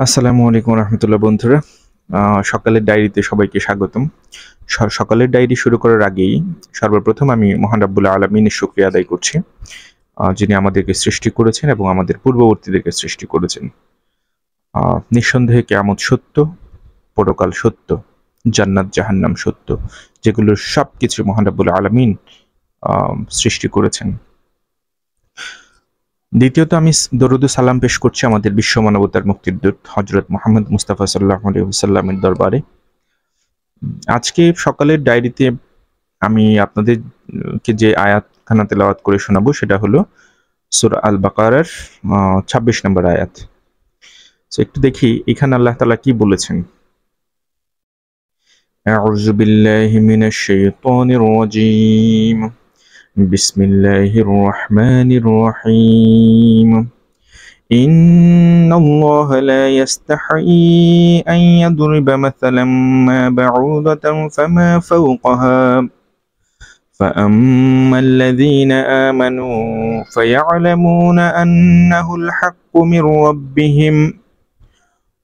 আসসালামু আলাইকুম রহমতুল্লাহ বন্ধুরা। সকালের ডায়েরিতে সবাইকে স্বাগতম। সকালের ডায়েরি শুরু করার আগেই সর্বপ্রথম আমি মহান রাব্বুল আলামিনের শুকরিয়া আদায় করছি, যিনি আমাদেরকে সৃষ্টি করেছেন এবং আমাদের পূর্ববর্তীদেরকে সৃষ্টি করেছেন। নিঃসন্দেহে কিয়ামত সত্য, পরকাল সত্য, জান্নাত জাহান্নাম সত্য, যেগুলোর সবকিছু মহান রাব্বুল আলামিন সৃষ্টি করেছেন। দ্বিতীয়ত আমি দরুদ ও সালাম পেশ করছি আমাদের বিশ্ব মানবতার মুক্তির দূত হযরত মুহাম্মদ মুস্তাফা সাল্লাল্লাহু আলাইহি ওয়াসাল্লামের দরবারে। আজকে সকালের ডায়েরিতে আমি আপনাদেরকে যে আয়াতখানা তেলাওয়াত করে শোনাবো সেটা হলো সূরা আল বাকারার ২৬ নম্বর আয়াত। সো একটু দেখি এখানে আল্লাহ তাআলা কি বলেছেন। আউযু বিল্লাহি মিনাশ শাইতানির রাজীম। বিসমিল্লাহির রহমানির রহিম। إن الله لا يستحيي أن يضرب مثلا ما بعوضة فما فوقها فأما الذين آمنوا فيعلمون أنه الحق من ربهم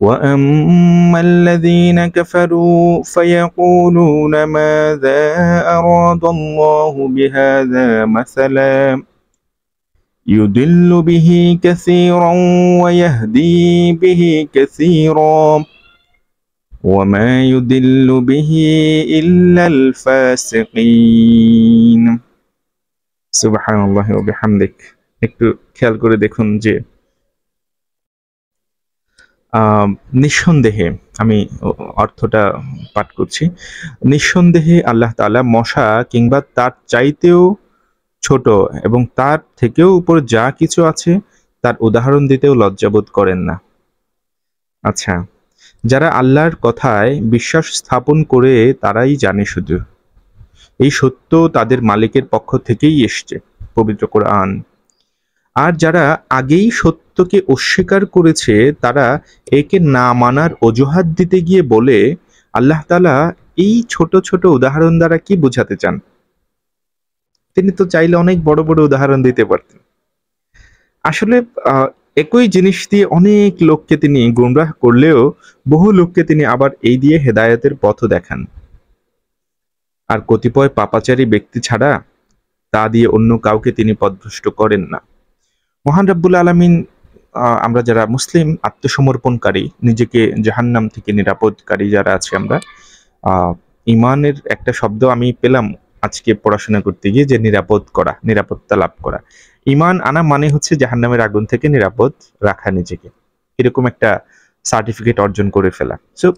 وأما الذين كفروا فيقولون ماذا أراد الله بهذا مثلا يضل به كثيرا ويهدي به كثيرا وما يضل به إلا الفاسقين সুবহানাল্লাহি ওয়া বিহামদিক। একটু খেয়াল করে দেখুন যে নিঃসন্দেহে, আমি অর্থটা পাঠ করছি, নিঃসন্দেহে আল্লাহ তাআলা মশা কিংবা তার চাইতেও ছোট এবং তার থেকেও উপর যা কিছু আছে তার উদাহরণ দিতেও লজ্জাবোধ করেন না। আচ্ছা, যারা আল্লাহর কথায় বিশ্বাস স্থাপন করে তারাই জানে শুধু এই সত্য তাদের মালিকের পক্ষ থেকেই এসছে, পবিত্র কোরআন। আর যারা আগেই সত্যকে অস্বীকার করেছে তারা একে না মানার অজুহাত দিতে গিয়ে বলে, আল্লাহ তাআলা এই ছোট ছোট উদাহরণ দ্বারা কি বোঝাতে চান? তিনি তো চাইলে অনেক বড় বড় উদাহরণ দিতে পারতেন। আসলে একই জিনিস দিয়ে অনেক লোককে তিনি গুমরাহ করলেও বহু লোককে তিনি আবার এই দিয়ে হেদায়েতের পথ দেখান। আর কতিপয় পাপাচারী ব্যক্তি ছাড়া তা দিয়ে অন্য কাউকে তিনি পথভ্রষ্ট করেন না। মহান রাব্বুল আলামিন, আমরা যারা মুসলিম আত্মসমর্পণকারী, নিজেকে জাহান্নাম থেকে নিরাপদকারী যারা আছে আমরা, ইমানের একটা শব্দ আমি পেলাম আজকে পড়াশোনা করতে গিয়ে, যে নিরাপদ করা, নিরাপত্তা লাভ করা। ইমান আনা মানে হচ্ছে জাহান্নামের আগুন থেকে নিরাপদ রাখা নিজেকে, এরকম একটা সার্টিফিকেট অর্জন করে ফেলা। সো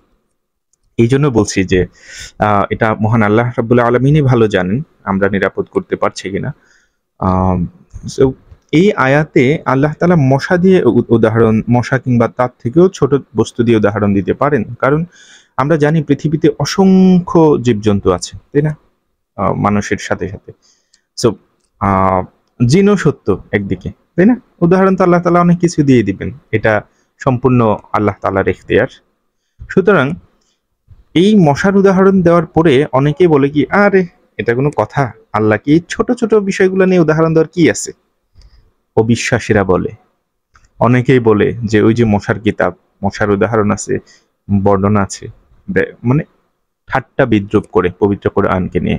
এই জন্য বলছি যে এটা মহান আল্লাহ রাব্বুল আলামিনই ভালো জানেন আমরা নিরাপদ করতে পারছি কিনা। সো এই আয়াতে আল্লাহ তাআলা মশা দিয়ে উদাহরণ, মশা কিংবা তার থেকেও ছোট বস্তু দিয়ে উদাহরণ দিতে পারেন, কারণ আমরা জানি পৃথিবীতে অসংখ্য জীবজন্তু আছে, তাই না? মানুষের সাথে সাথে। সো জিনও সত্য একদিকে, তাই না? উদাহরণ তো আল্লাহ তাআলা অনেক কিছু দিয়ে দিবেন, এটা সম্পূর্ণ আল্লাহ তাআলার ইখতিয়ার। সুতরাং এই মশার উদাহরণ দেওয়ার পরে অনেকেই বলে কি, আরে এটা কোনো কথা, আল্লাহ কি ছোট ছোট বিষয়গুলো নিয়ে উদাহরণ দেওয়ার কি আছে? অবিশ্বাসীরা বলে, অনেকেই বলে যে ওই যে মশার কিতাব, মশার উদাহরণ আছে, বর্ণনা আছে, মানে ঠাট্টা বিদ্রুপ করে পবিত্র কোরআনকে নিয়ে।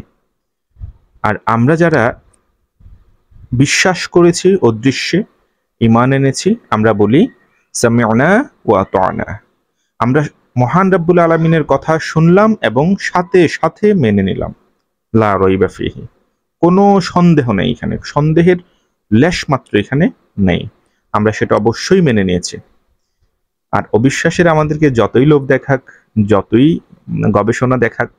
আর আমরা যারা বিশ্বাস করেছি অদৃশ্যে, ঈমান এনেছি, আমরা বলি সামি'না ওয়া আতা'না। আমরা মহান রাব্বুল আলামিনের কথা শুনলাম এবং সাথে সাথে মেনে নিলাম, লা রাইবা ফিহি। কোনো সন্দেহ নেই এখানে, সন্দেহের লেশ মাত্র এখানে নেই, আমরা সেটা অবশ্যই মেনে নিয়েছি। আর অবিশ্বাসের আমাদেরকে যতই লোভ দেখাক, যতই গবেষণা দেখাক,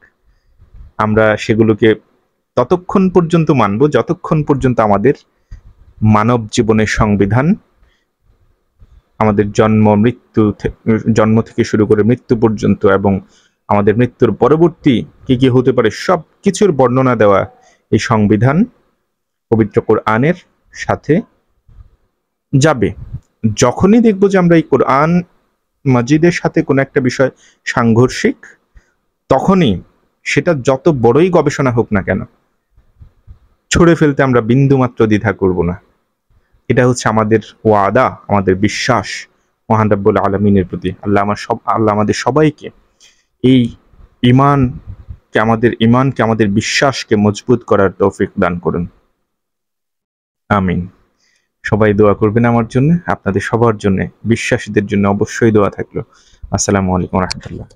আমরা সেগুলোকে ততক্ষণ পর্যন্ত মানব যতক্ষণ পর্যন্ত আমাদের মানব জীবনের সংবিধান, আমাদের জন্ম থেকে শুরু করে মৃত্যু পর্যন্ত এবং আমাদের মৃত্যুর পরবর্তী কি কি হতে পারে সব কিছুর বর্ণনা দেওয়া এই সংবিধান পবিত্র কোরআনের সাথে যাবে। যখনই দেখব যে আমরা এই কোরআন মাজিদের সাথে কোনো একটা বিষয় সাংঘর্ষিক, তখনই সেটা যত বড়ই গবেষণা হোক না কেন, ছুঁড়ে ফেলতে আমরা বিন্দুমাত্র দ্বিধা করব না। এটা হচ্ছে আমাদের ওয়াদা, আমাদের বিশ্বাস মহান রাব্বুল আলামিনের প্রতি। আল্লাহ আমাদের সবাইকে এই ইমানকে আমাদের বিশ্বাসকে মজবুত করার তৌফিক দান করুন। আমিন। সবাই দোয়া করবেন আমার জন্য, আপনাদের সবার জন্য, বিশ্বাসীদের জন্য অবশ্যই দোয়া থাকলো। আসসালামু আলাইকুম ওয়া রাহমাতুল্লাহ।